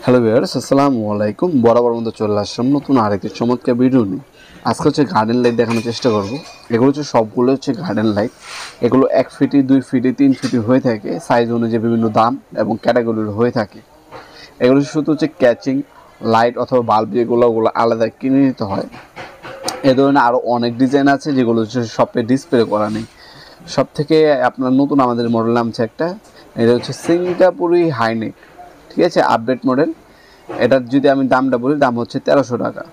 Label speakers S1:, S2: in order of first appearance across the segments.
S1: Hello viewers, আসসালামু আলাইকুম। বরাবর মতো চলে আসলাম নতুন আরেকটি চমৎকার ভিডিও নিয়ে। আজকে হচ্ছে গার্ডেন লাইট দেখানোর চেষ্টা করব। এগুলো হচ্ছে সবগুলো হচ্ছে গার্ডেন লাইট। এগুলো 1 ফিটি, 2 ফিটি, 3 ফিটি হয়ে থাকে, সাইজ অনুযায়ী বিভিন্ন দাম এবং ক্যাটাগরির হয়ে থাকে। এগুলো শুধু হচ্ছে ক্যাচিং লাইট অথবা বাল্ব যেগুলো ওগুলো আলাদা কিনে নিতে হয়। এ ধরনের আরও অনেক ডিজাইন আছে যেগুলো হচ্ছে শপে ডিসপ্লে করা নেই। সব থেকে আপনার নতুন আমাদের মডেল নামছে একটা, এটা হচ্ছে সিঙ্গাপুরি হাইনেক, ঠিক আছে, আপডেট মডেল। এটার যদি আমি দামটা বলি, দাম হচ্ছে 1300 টাকা।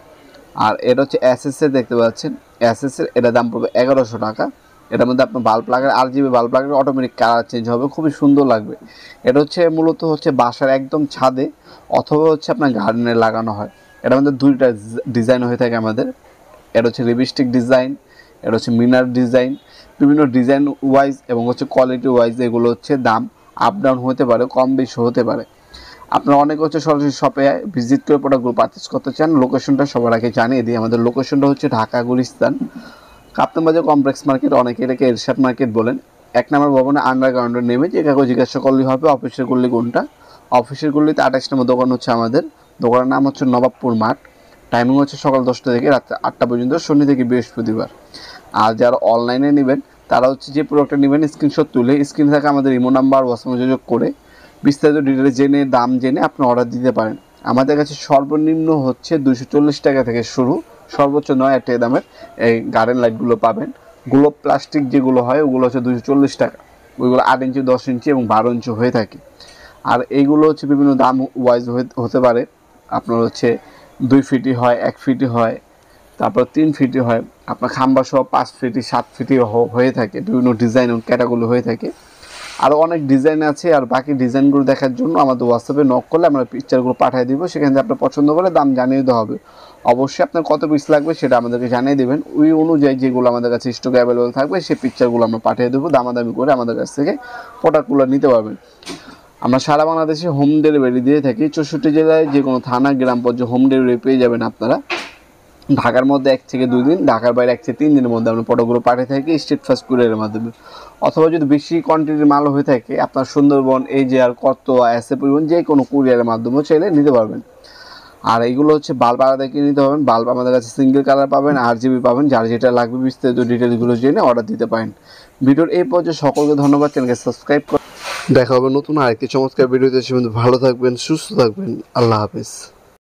S1: আর এটা হচ্ছে এসএসের, দেখতে পাচ্ছেন এসএসের, এটা দাম পড়বে 1100 টাকা। এটার মধ্যে আপনার বাল্ব লাগার, RGB বাল্ব লাগালে অটোমেটিক কালার চেঞ্জ হবে, খুবই সুন্দর লাগবে। এটা হচ্ছে মূলত হচ্ছে বাসার একদম ছাদে অথবা হচ্ছে আপনার গার্ডেনে লাগানো হয়। এটার মধ্যে দুইটা ডিজাইন হয়ে থাকে আমাদের। এটা হচ্ছে লিপস্টিক ডিজাইন, এটা হচ্ছে মিনার ডিজাইন। বিভিন্ন ডিজাইন ওয়াইজ এবং হচ্ছে কোয়ালিটি ওয়াইজ এগুলো হচ্ছে দাম আপ ডাউন হতে পারে, কম বেশি হতে পারে। আপনারা অনেকে হচ্ছে সরাসরি শপে ভিজিট করে প্রোডাক্টগুলো পারচেস করতে চান। লোকেশনটা সবার আগে জানিয়ে দিই, আমাদের লোকেশনটা হচ্ছে ঢাকা গুলিস্তান কাপ্তান বাজার কমপ্লেক্স মার্কেট, অনেকে এটাকে এরশাদ মার্কেট বলেন। 1 নম্বর ভবনে আন্ডারগ্রাউন্ডে নেমে যে কাউকে জিজ্ঞাসা করলেই হবে অফিসের গল্লি কোনটা। অফিসের গল্লিতে 28 নম্বর দোকান হচ্ছে আমাদের। দোকানের নাম হচ্ছে নবাবপুর মাঠ। টাইমিং হচ্ছে সকাল 10টা থেকে রাত 8টা পর্যন্ত, শনি থেকে বৃহস্পতিবার। আর যারা অনলাইনে নেবেন তারা হচ্ছে যে প্রোডাক্টটা নেবেন স্ক্রিনশট তুলে স্ক্রিনে থাকা আমাদের ইমো নাম্বার হোয়াটসঅ্যাপে যোগাযোগ করে বিস্তারিত ডিটেলে জেনে দাম জেনে আপনি অর্ডার দিতে পারেন। আমাদের কাছে সর্বনিম্ন হচ্ছে 240 টাকা থেকে শুরু, সর্বোচ্চ 9 টাকা দামের এই গার্ডেন লাইটগুলো পাবেন। গ্লোব প্লাস্টিক যেগুলো হয় ওগুলো হচ্ছে 240 টাকা। ওইগুলো 8 ইঞ্চি, 10 ইঞ্চি এবং 12 ইঞ্চি হয়ে থাকে। আর এইগুলো হচ্ছে বিভিন্ন দাম ওয়াইজ হতে পারে। আপনার হচ্ছে 2 ফিটি হয়, 1 ফিটি হয়, তারপর 3 ফিটি হয়, আপনার খাম্বা সহ 5 ফিটি, 7 ফিটি হয়ে থাকে। বিভিন্ন ডিজাইন এবং ক্যাটাগরি হয়ে থাকে। আরও অনেক ডিজাইন আছে। আর বাকি ডিজাইনগুলো দেখার জন্য আমাদের হোয়াটসঅ্যাপে নক করলে আমরা পিকচারগুলো পাঠিয়ে দিব। সেখান থেকে আপনার পছন্দ করে দাম জানিয়ে দিতে হবে। অবশ্যই আপনার কত পিস লাগবে সেটা আমাদেরকে জানিয়ে দেবেন। ওই অনুযায়ী যেগুলো আমাদের কাছে স্টক অ্যাভেলেবল থাকবে সেই পিকচারগুলো আমরা পাঠিয়ে দেবো। দামাদামি করে আমাদের কাছ থেকে প্রোডাক্টগুলো নিতে পারবেন। আমরা সারা বাংলাদেশে হোম ডেলিভারি দিয়ে থাকি। 64 জেলায় যে কোনো থানা, গ্রাম পর্যায়ে হোম ডেলিভারি পেয়ে যাবেন আপনারা। ঢাকার মধ্যে 1 থেকে 2 দিন, ঢাকার বাইরে 1 থেকে 3 দিনের মধ্যে আমরা প্রোডাক্টগুলো পাঠিয়ে থাকি স্টেট ফার্স্ট কুরিয়ারের মাধ্যমে। অথবা যদি বেশি কোয়ান্টিটির মাল হয়ে থাকে আপনার সুন্দরবন, AJR, করতোয়া, এসএ পরিবহন যে কোনো কুরিয়ারের মাধ্যমে চাইলে নিতে পারবেন। আর এইগুলো হচ্ছে বাল্ব আলাদা কিনে নিতে পারবেন। বাল্ব আমাদের কাছে সিঙ্গেল কালার পাবেন, RGB পাবেন। যার যেটা লাগবে বিস্তারিত ডিটেলসগুলো জেনে অর্ডার দিতে পারেন। ভিডিওর এই পর্যায়ে সকলকে ধন্যবাদ। চ্যানেলকে সাবস্ক্রাইব করে দেখা হবে নতুন আরেকটি চমৎকার ভিডিওতে। সে ভালো থাকবেন, সুস্থ থাকবেন। আল্লাহ হাফেজ।